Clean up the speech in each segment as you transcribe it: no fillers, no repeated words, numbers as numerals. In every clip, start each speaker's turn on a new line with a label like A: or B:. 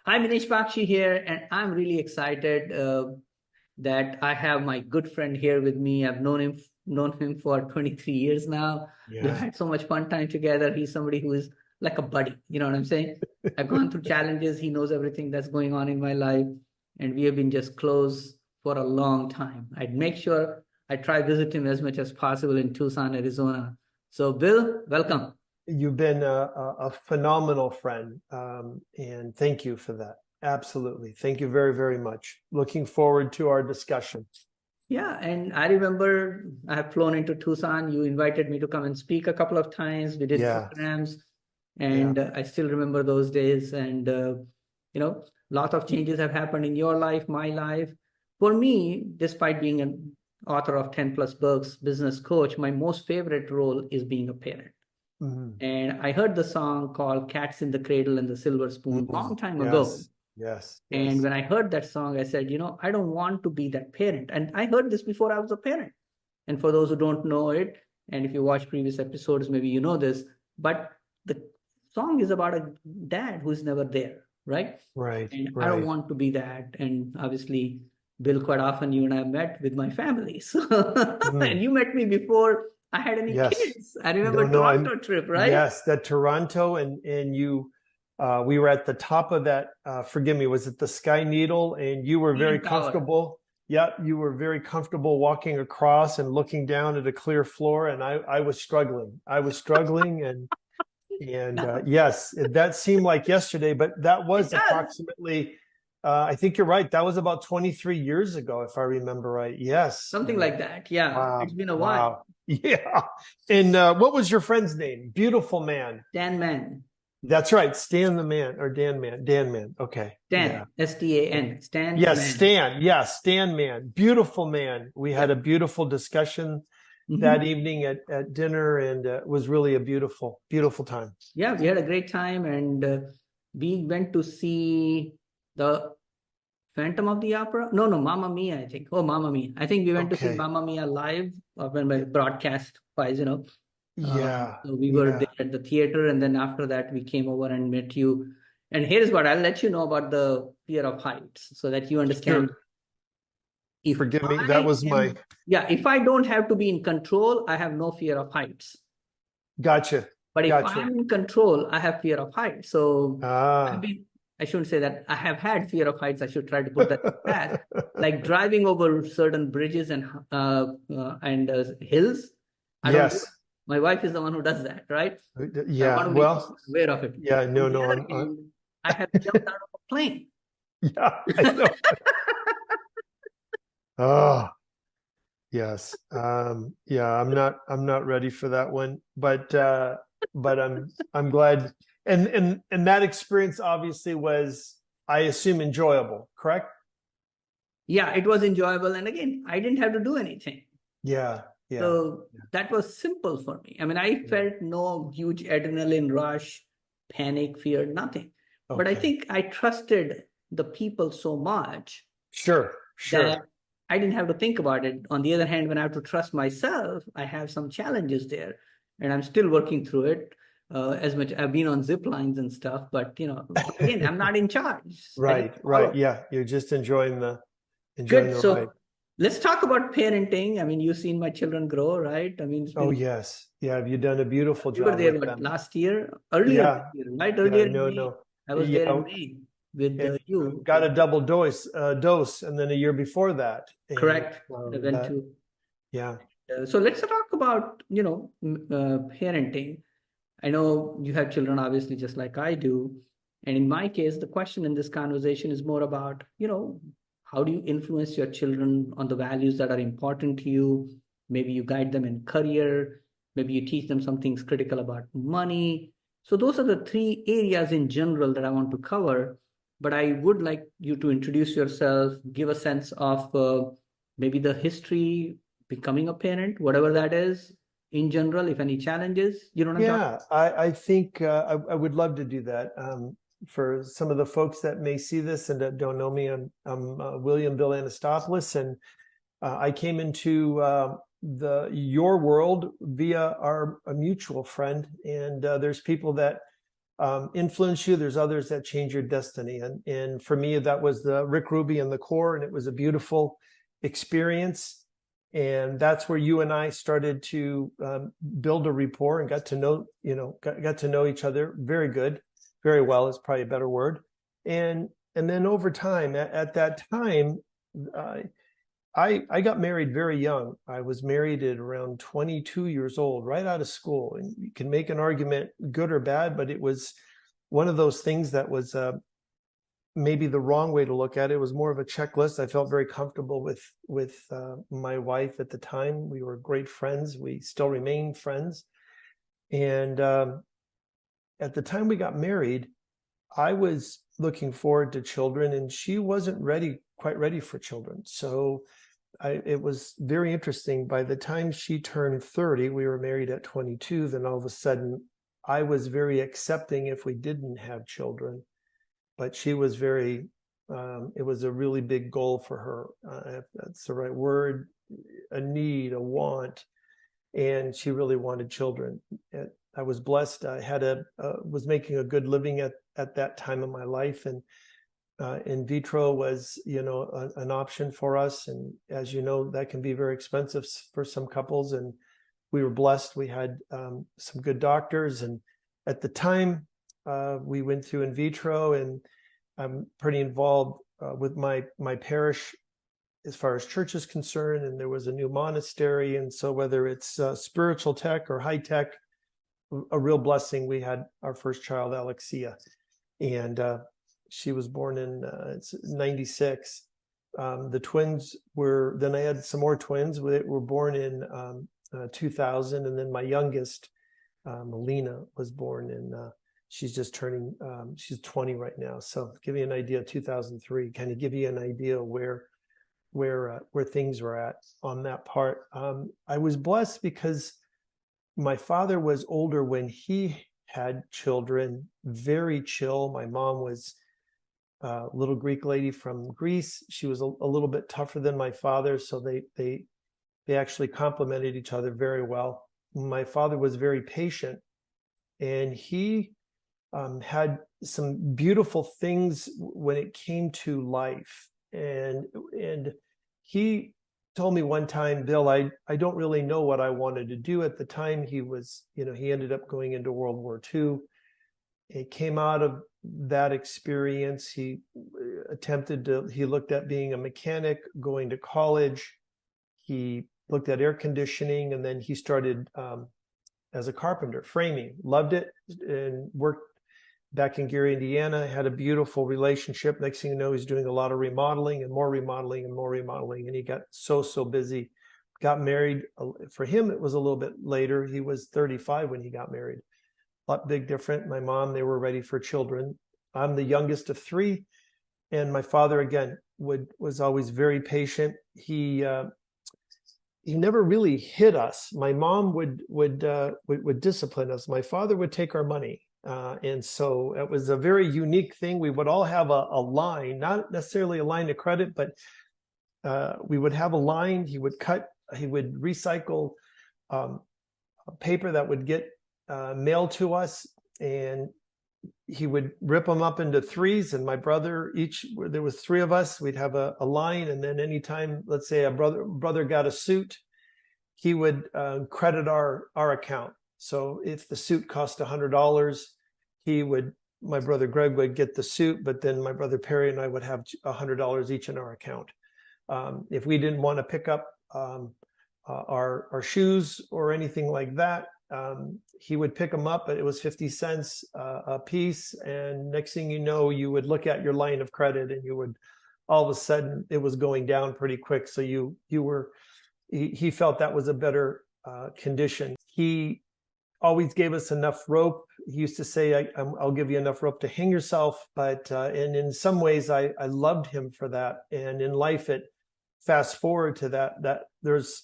A: Hi, Minesh Baxi here, and I'm really excited that I have my good friend here with me. I've known him for 23 years now. We've
B: Yeah.
A: had so much fun time together. He's somebody who is like a buddy. You know what I'm saying? I've gone through challenges. He knows everything that's going on in my life, and we have been just close for a long time. I'd make sure I try visit him as much as possible in Tucson, Arizona. So, Bill, welcome.
B: You've been a phenomenal friend, and thank you for that. Absolutely. Thank you very, very much. Looking forward to our discussion.
A: Yeah, and I remember I have flown into Tucson. You invited me to come and speak a couple of times. We did
B: Yeah.
A: programs,
B: Yeah.
A: and I still remember those days. And lots of changes have happened in your life, my life. For me, despite being an author of 10 plus books, business coach, my most favorite role is being a parent.
B: Mhm.
A: And I heard the song called Cats in the Cradle and the Silver Spoon long time ago.
B: Yes. Yes.
A: And
B: Yes.
A: when I heard that song, I said, I don't want to be that parent. And I heard this before I was a parent. And for those who don't know it, and if you watch previous episodes, maybe you know this, but the song is about a dad who's never there, right?
B: Right.
A: And I don't
B: Right.
A: want to be that. And obviously, Bill, quite often you and I met with my family. So, and
B: Mm.
A: you met me before I had any
B: Yes.
A: kids. I
B: No,
A: remember
B: no, I'm
A: Toronto trip, right?
B: yes, that Toronto and you we were at the top of that forgive me, was it the Sky Needle? And you were very
A: CN Tower.
B: comfortable. Yep, you were very comfortable walking across and looking down at a clear floor, and I was struggling. I was struggling and yes, that seemed like yesterday, but that
A: It
B: was
A: does.
B: approximately I think you're right. That was about 23 years ago, if I remember right. Yes.
A: Something like that. Yeah, it's
B: Wow.
A: been a while.
B: Wow. Yeah. And what was your friend's name? Beautiful man.
A: Dan Man.
B: That's right. Stan the man or Dan man. Dan man. Okay. Yeah.
A: Stan, Stan, Stan
B: Yes,
A: Man.
B: Stan. Yes, Stan man. Beautiful man. We had
A: Yeah.
B: a beautiful discussion that
A: Mhm.
B: evening at dinner, and it was really a beautiful, beautiful time.
A: Yeah, we had a great time, and we went to see the Phantom of the Opera. No, no, Mamma Mia, I think. Oh, Mamma Mia. I think we went to see
B: Okay.
A: Mamma Mia live when my broadcast wise.
B: Yeah.
A: So we were there
B: Yeah.
A: at the theater, and then after that, we came over and met you. And here's what I'll let you know about the fear of heights so that you understand.
B: Sure.
A: If
B: Forgive me. That
A: I
B: was my
A: am, yeah, if I don't have to be in control, I have no fear of heights.
B: gotcha.
A: But if
B: Gotcha.
A: I'm in control, I have fear of heights. So I've
B: Ah.
A: been, I shouldn't say that I have had fear of heights. I should try to put that in the past. Like driving over certain bridges and hills. I don't do it.
B: Yes.
A: My wife is the one who does that, right? I want
B: Yeah.
A: to make sure
B: Well,
A: I'm aware of it.
B: yeah.
A: On
B: No,
A: the
B: no.
A: other hand, I have jumped out of a plane.
B: Yeah, I know. Oh, yes. Yeah, I'm not ready for that one, but I'm glad. And that experience obviously was, I assume, enjoyable, correct?
A: Yeah, it was enjoyable. And again, I didn't have to do anything.
B: Yeah, yeah,
A: So that was simple for me. I mean, I
B: yeah.
A: felt no huge adrenaline rush, panic, fear, nothing. But I
B: Okay.
A: think I trusted the people so much
B: Sure,
A: that
B: sure.
A: I didn't have to think about it. On the other hand, when I have to trust myself, I have some challenges there, and I'm still working through it. As much I've been on zip lines and stuff, but again, I'm not in charge. I just
B: Right, right.
A: follow.
B: Yeah, you're just enjoying
A: Good.
B: the ride.
A: So let's talk about parenting. I mean, you've seen my children grow, right? I mean, it's
B: Oh,
A: been
B: yes. Yeah, have you done a beautiful
A: we were
B: job
A: there
B: with
A: what
B: them?
A: last year, earlier this
B: Yeah,
A: year, right?
B: yeah,
A: Earlier in
B: no,
A: May.
B: no.
A: I was there
B: Yeah,
A: in May with
B: and
A: you.
B: got a double dose, and then a year before that, and
A: Correct. I went
B: that,
A: to.
B: yeah,
A: So let's talk about parenting. I know you have children, obviously, just like I do. And in my case, the question in this conversation is more about how do you influence your children on the values that are important to you? Maybe you guide them in career. Maybe you teach them some things critical about money. So those are the three areas in general that I want to cover. But I would like you to introduce yourself, give a sense of maybe the history, becoming a parent, whatever that is, in general, if any challenges. You know what I'm talking
B: yeah. I think I would love to do that. For some of the folks that may see this and that don't know me, I'm William Bill Anastopoulos, and I came into the your world via a mutual friend, and there's people that influence you. There's others that change your destiny. And for me, that was the Rick Ruby and the core, and it was a beautiful experience. And that's where you and I started to build a rapport and got to know, got to know each other very good, very well is probably a better word. And then over time, at that time, I got married very young. I was married at around 22 years old, right out of school. And you can make an argument, good or bad, but it was one of those things that was maybe the wrong way to look at it. It was more of a checklist. I felt very comfortable with my wife at the time. We were great friends. We still remain friends. And at the time we got married, I was looking forward to children, and she wasn't quite ready for children. So it was very interesting. By the time she turned 30, we were married at 22. Then all of a sudden, I was very accepting if we didn't have children. But she was very, it was a really big goal for her, if that's the right word, a need, a want. And she really wanted children. I was blessed. I was making a good living at that time of my life. And in vitro was, an option for us. And as you know, that can be very expensive for some couples. And we were blessed. We had some good doctors. And at the time, we went through in vitro, and I'm pretty involved with my parish as far as church is concerned. And there was a new monastery. And so whether it's spiritual tech or high tech, a real blessing. We had our first child, Alexia, and she was born in 96. The twins then I had some more twins. They were born in 2000. And then my youngest, Melina, was born in, she's just turning, she's 20 right now. So give you an idea, 2003, kind of give you an idea where things were at on that part. I was blessed because my father was older when he had children, very chill. My mom was a little Greek lady from Greece. She was a little bit tougher than my father, so they actually complemented each other very well. My father was very patient, and he had some beautiful things when it came to life. And he told me one time, Bill, I don't really know what I wanted to do at the time. He was, he ended up going into World War II. He came out of that experience. He looked at being a mechanic, going to college. He looked at air conditioning, and then he started as a carpenter, framing, loved it, and worked back in Gary, Indiana, had a beautiful relationship. Next thing you know, he's doing a lot of remodeling and more remodeling and more remodeling. And he got so busy, got married. For him, it was a little bit later. He was 35 when he got married. A lot big different. My mom, they were ready for children. I'm the youngest of three. And my father, again, was always very patient. He never really hit us. My mom would discipline us. My father would take our money. And so it was a very unique thing. We would all have a line, not necessarily a line of credit, but we would have a line. He would recycle paper that would get mailed to us, and he would rip them up into threes. And my brother, there was three of us, we'd have a line. And then anytime, let's say a brother got a suit, he would credit our account. So if the suit cost $100, my brother Greg would get the suit, but then my brother Perry and I would have $100 each in our account. If we didn't want to pick up our shoes or anything like that, he would pick them up, but it was 50 cents a piece. And next thing you know, you would look at your line of credit, and all of a sudden it was going down pretty quick. So he felt that was a better condition. He always gave us enough rope. He used to say, I'll give you enough rope to hang yourself. But and in some ways, I loved him for that. And in life, fast forward to that there's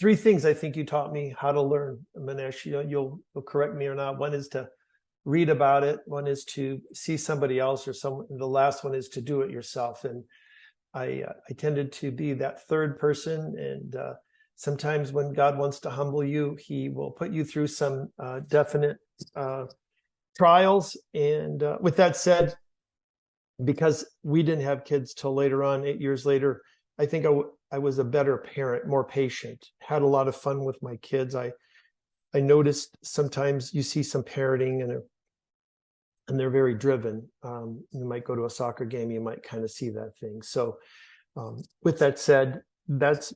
B: three things I think you taught me how to learn, Minesh. You'll correct me or not. One is to read about it. One is to see somebody else, the last one is to do it yourself. And I tended to be that third person. And sometimes when God wants to humble you, he will put you through some definite trials. And with that said, because we didn't have kids till later on, 8 years later, I think I was a better parent, more patient, had a lot of fun with my kids. I noticed sometimes you see some parenting and they're very driven. You might go to a soccer game, you might kind of see that thing. So with that said, that's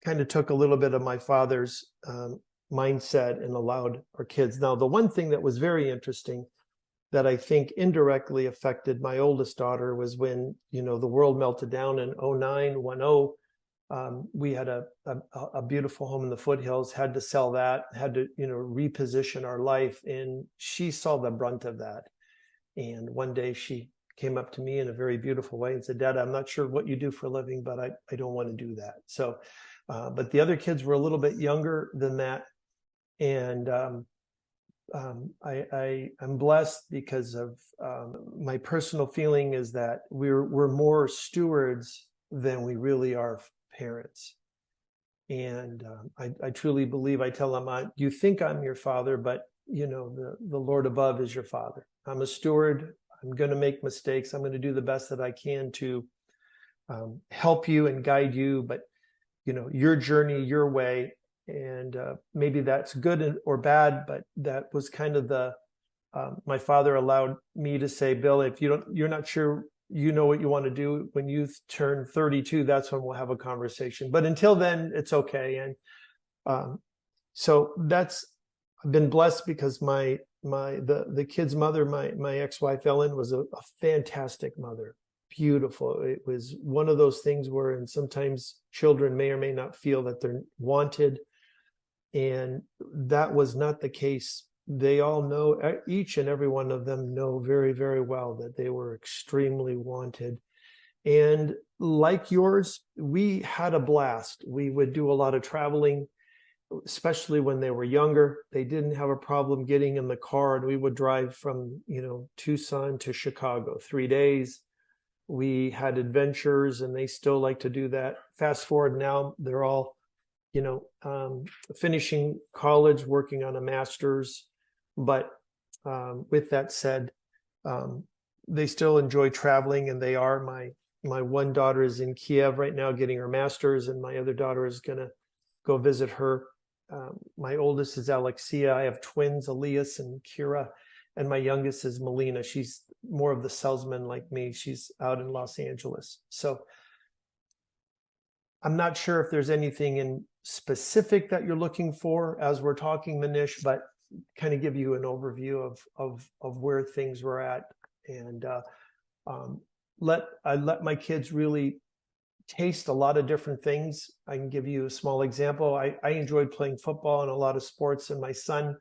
B: kind of took a little bit of my father's mindset and allowed our kids. Now, the one thing that was very interesting that I think indirectly affected my oldest daughter was when, the world melted down in 09, 10. We had a beautiful home in the foothills, had to sell that, had to, reposition our life. And she saw the brunt of that. And one day she came up to me in a very beautiful way and said, Dad, I'm not sure what you do for a living, but I don't want to do that. So, but the other kids were a little bit younger than that. And I'm blessed because of my personal feeling is that we're more stewards than we really are parents. And I truly believe, I tell them, you think I'm your father, but the Lord above is your father. I'm a steward. I'm going to make mistakes. I'm going to do the best that I can to help you and guide you, but your journey, your way. And maybe that's good or bad, but that was kind of my father allowed me to say, Bill, if you're not sure what you want to do, when you turn 32, that's when we'll have a conversation. But until then, it's okay. And so I've been blessed because the kid's mother, my ex-wife Ellen, was a fantastic mother. Beautiful. It was one of those things where, and sometimes children may or may not feel that they're wanted. And that was not the case. They all know, each and every one of them know very, very well that they were extremely wanted. And like yours, we had a blast. We would do a lot of traveling, especially when they were younger. They didn't have a problem getting in the car, and we would drive from, Tucson to Chicago, 3 days. We had adventures, and they still like to do that. Fast forward now, they're all finishing college, working on a master's. But with that said, they still enjoy traveling, and they are. My one daughter is in Kiev right now getting her master's, and my other daughter is going to go visit her. My oldest is Alexia. I have twins, Elias and Kira, and my youngest is Melina. She's more of the salesman like me. She's out in Los Angeles. So I'm not sure if there's anything in specific that you're looking for as we're talking, Minesh, but kind of give you an overview of where things were at. And I let my kids really taste a lot of different things. I can give you a small example. I enjoyed playing football and a lot of sports, and my son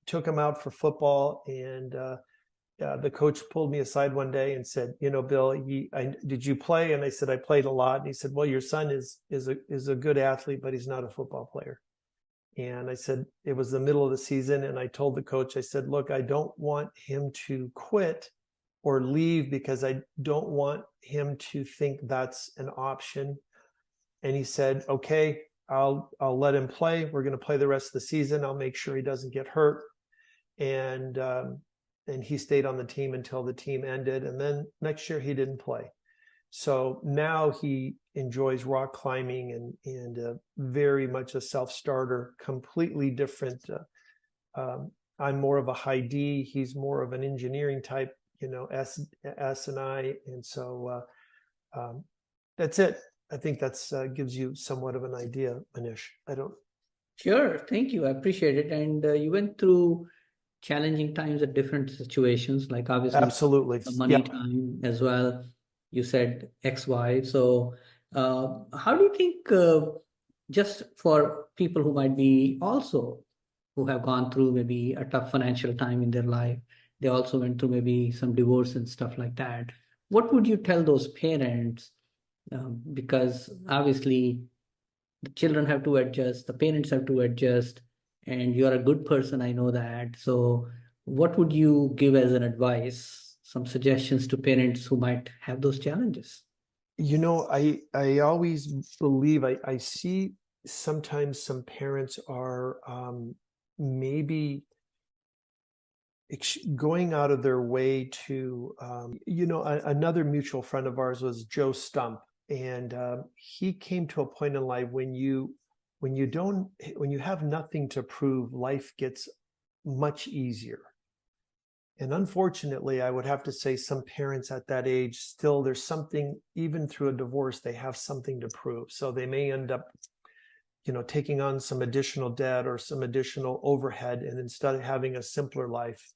B: took him out for football, and the coach pulled me aside one day and said, Bill, did you play? And I said, I played a lot. And he said, well, your son is a good athlete, but he's not a football player. And I said, it was the middle of the season. And I told the coach, I said, look, I don't want him to quit or leave because I don't want him to think that's an option. And he said, okay, I'll let him play. We're going to play the rest of the season. I'll make sure he doesn't get hurt. And he stayed on the team until the team ended. And then next year he didn't play. So now he enjoys rock climbing and very much a self-starter, completely different. I'm more of a high D. He's more of an engineering type, S and I. And so that's it. I think that's gives you somewhat of an idea, Manish.
A: Sure, thank you. I appreciate it. And you went through challenging times at different situations, like obviously
B: Absolutely.
A: the money
B: Yeah.
A: time as well. You said XY. So how do you think, just for people who might be also who have gone through maybe a tough financial time in their life, they also went through maybe some divorce and stuff like that. What would you tell those parents? Because obviously the children have to adjust, the parents have to adjust, and you're a good person, I know that. So what would you give as an advice, some suggestions to parents who might have those challenges?
B: I always believe I see sometimes some parents are maybe going out of their way to, another mutual friend of ours was Joe Stump, and he came to a point in life when you have nothing to prove, life gets much easier. And unfortunately, I would have to say some parents at that age still, there's something, even through a divorce, they have something to prove. So they may end up, taking on some additional debt or some additional overhead. And instead of having a simpler life,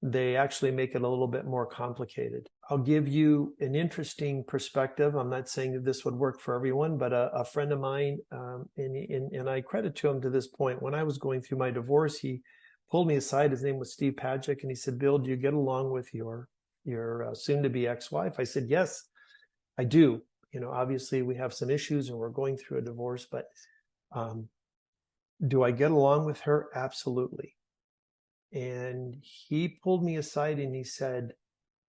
B: they actually make it a little bit more complicated. I'll give you an interesting perspective. I'm not saying that this would work for everyone, but a friend of mine, and I credit to him to this point, when I was going through my divorce, he pulled me aside. His name was Steve Padgick, and he said, "Bill, do you get along with your soon-to-be ex-wife?" I said, "Yes, I do. Obviously we have some issues and we're going through a divorce, but do I get along with her? Absolutely." And he pulled me aside and he said,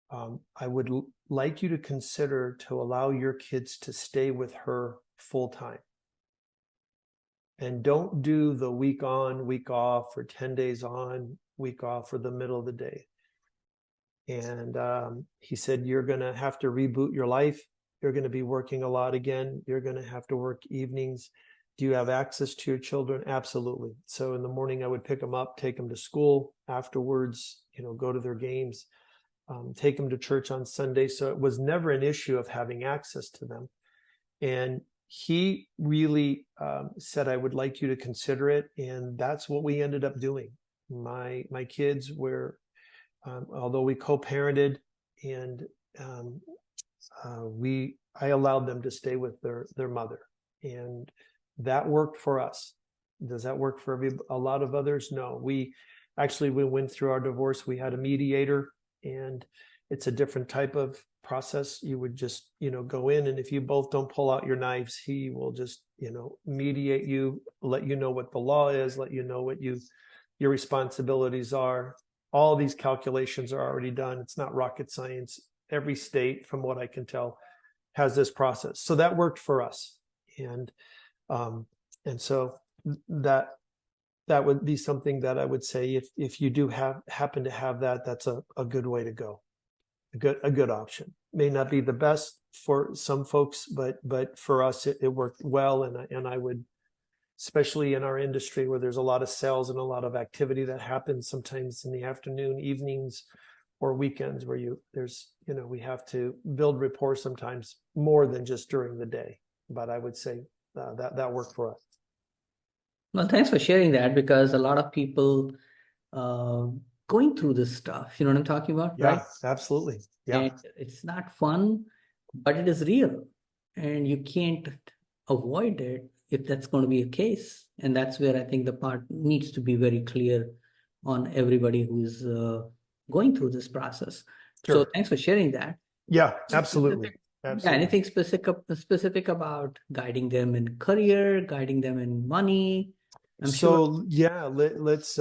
B: "I would like you to consider to allow your kids to stay with her full time. And don't do the week on, week off, or 10 days on, week off, or the middle of the day." And he said, "You're going to have to reboot your life. You're going to be working a lot again. You're going to have to work evenings. Do you have access to your children?" Absolutely. So in the morning, I would pick them up, take them to school. Afterwards, go to their games, take them to church on Sunday. So it was never an issue of having access to them. And he really said, "I would like you to consider it." And that's what we ended up doing. My kids were, although we co-parented, and I allowed them to stay with their mother, and that worked for us. Does that work for a lot of others? No. We went through our divorce. We had a mediator, and it's a different type of process. You would just, go in, and if you both don't pull out your knives, he will just, mediate you, let you know what the law is, let you know what your responsibilities are. All these calculations are already done. It's not rocket science. Every state, from what I can tell, has this process. So that worked for us. And so that would be something that I would say, if you do happen to have that, that's a good way to go. A good option. May not be the best for some folks, but for us it worked well. And I would, especially in our industry where there's a lot of sales and a lot of activity that happens sometimes in the afternoon, evenings, or weekends, where we have to build rapport sometimes more than just during the day. But I would say that worked for us.
A: Well, thanks for sharing that, because a lot of people going through this stuff, you know what I'm talking about,
B: Yeah,
A: right?
B: absolutely. Yeah.
A: And it's not fun, but it is real, and you can't avoid it if that's going to be a case. And that's where I think the part needs to be very clear on everybody who is going through this process.
B: Sure.
A: So thanks for sharing that.
B: Yeah, absolutely.
A: Yeah, anything specific about guiding them in career, guiding them in money? I'm sure.
B: Yeah, let's.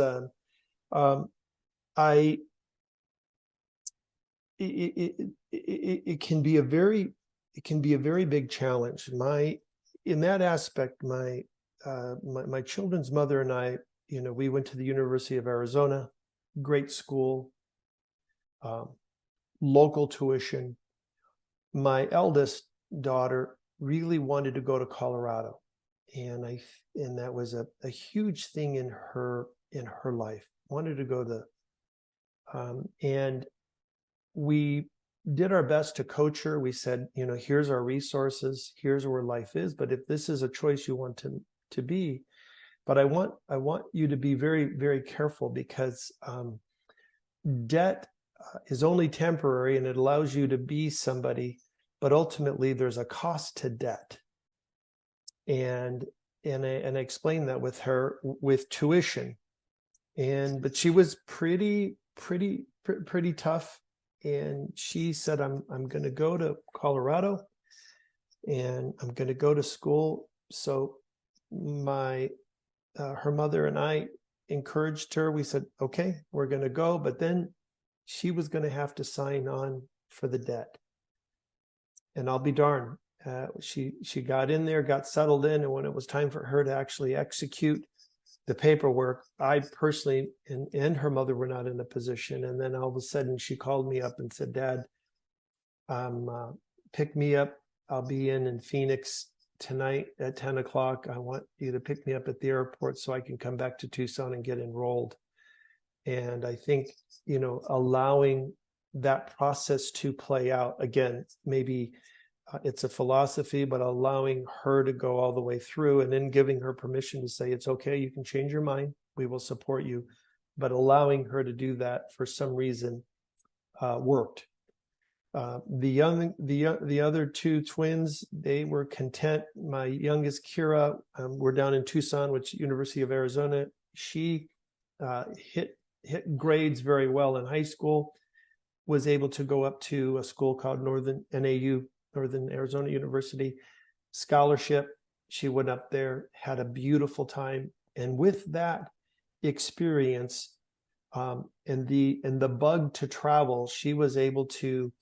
B: It can be a very big challenge. In that aspect, my children's mother and I, we went to the University of Arizona, great school, local tuition. My eldest daughter really wanted to go to Colorado, and that was a huge thing in her life. Wanted to go to, and we did our best to coach her. We said, here's our resources, here's where life is, but if this is a choice you want to be, but I want you to be very, very careful, because debt is only temporary, and it allows you to be somebody, but ultimately there's a cost to debt. And I explained that with her with tuition, but she was pretty tough. And she said, I'm going to go to Colorado, and I'm going to go to school. So her mother and I encouraged her. We said, okay, we're going to go. But then she was going to have to sign on for the debt. And I'll be darned. She got in there, got settled in. And when it was time for her to actually execute the paperwork. I personally and her mother were not in a position. And then all of a sudden she called me up and said, Dad, pick me up. I'll be in Phoenix tonight at 10 o'clock. I want you to pick me up at the airport so I can come back to Tucson and get enrolled. And I think, allowing that process to play out, again, maybe it's a philosophy, but allowing her to go all the way through and then giving her permission to say, it's okay, you can change your mind, we will support you. But allowing her to do that for some reason worked. The other two twins, they were content. My youngest, Kira, we're down in Tucson, which University of Arizona. She hit grades very well in high school, was able to go up to a school called Northern Arizona University, scholarship. She went up there, had a beautiful time. And with that experience, and the bug to travel, she was able to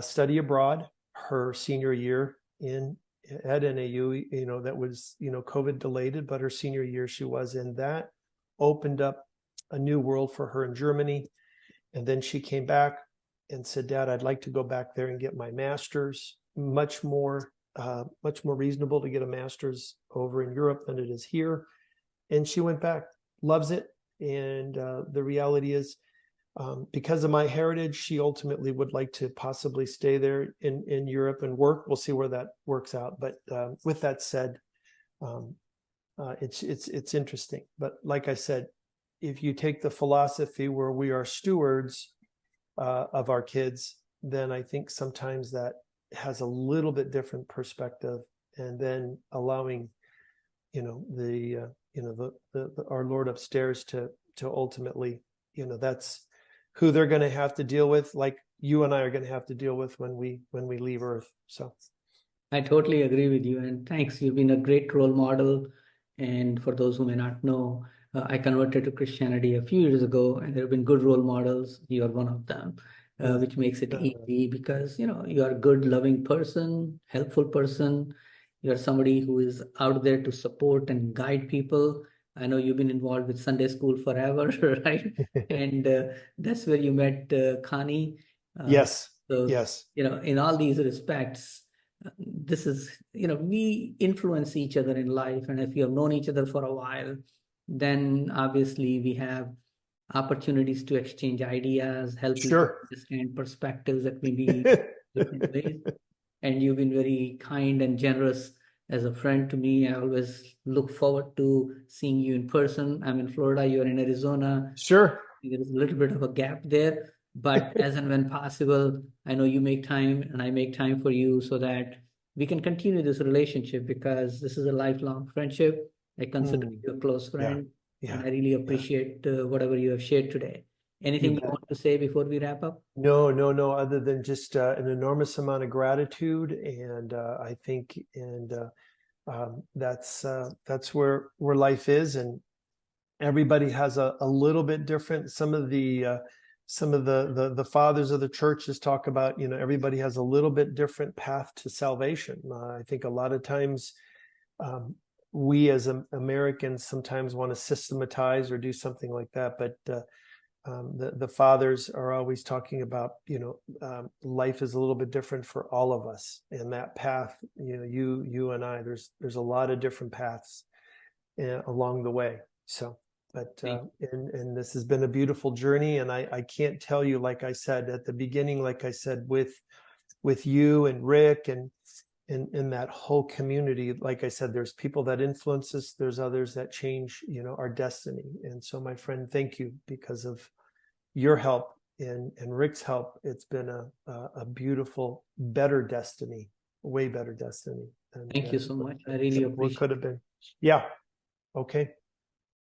B: study abroad her senior year at NAU. That was COVID delayed, but her senior year she was in. That opened up a new world for her in Germany. And then she came back and said, Dad, I'd like to go back there and get my master's. Much more reasonable to get a master's over in Europe than it is here. And she went back, loves it. And the reality is, because of my heritage, she ultimately would like to possibly stay there in Europe and work. We'll see where that works out. But with that said, it's interesting. But like I said, if you take the philosophy where we are stewards of our kids, then I think sometimes that has a little bit different perspective. And then allowing, our Lord upstairs to ultimately, that's who they're going to have to deal with, like you and I are going to have to deal with when we leave Earth. So
A: I totally agree with you, and thanks. You've been a great role model. And for those who may not know, I converted to Christianity a few years ago, and there have been good role models. You are one of them, which makes it easy because you are a good, loving person, helpful person. You are somebody who is out there to support and guide people. I know you've been involved with Sunday school forever, right? And that's where you met Connie.
B: yes,
A: So,
B: yes,
A: in all these respects, this is, we influence each other in life. And if you have known each other for a while, then obviously we have opportunities to exchange ideas, help each other
B: sure.
A: understand perspectives that may be different ways. And you've been very kind and generous as a friend to me. I always look forward to seeing you in person. I'm in Florida, you're in Arizona.
B: Sure.
A: There is a little bit of a gap there, but as and when possible, I know you make time and I make time for you so that we can continue this relationship, because this is a lifelong friendship. I consider you a close friend, and I really appreciate whatever you have shared today. Anything you want to say before we wrap up?
B: No, other than just an enormous amount of gratitude. And I think, that's where life is. And everybody has a little bit different. Some of the fathers of the churches talk about, everybody has a little bit different path to salvation. I think a lot of times we as Americans sometimes want to systematize or do something like that. But the fathers are always talking about, life is a little bit different for all of us. And that path, you and I, there's a lot of different paths along the way. So, but and this has been a beautiful journey. And I can't tell you, like I said at the beginning, like I said, with you and Rick and in that whole community, like I said, there's people that influence us, there's others that change, our destiny. And so, my friend, thank you, because of your help and Rick's help. It's been a beautiful, better destiny, way better destiny.
A: Thank you so much. I really appreciate
B: what could have been. Yeah. Okay.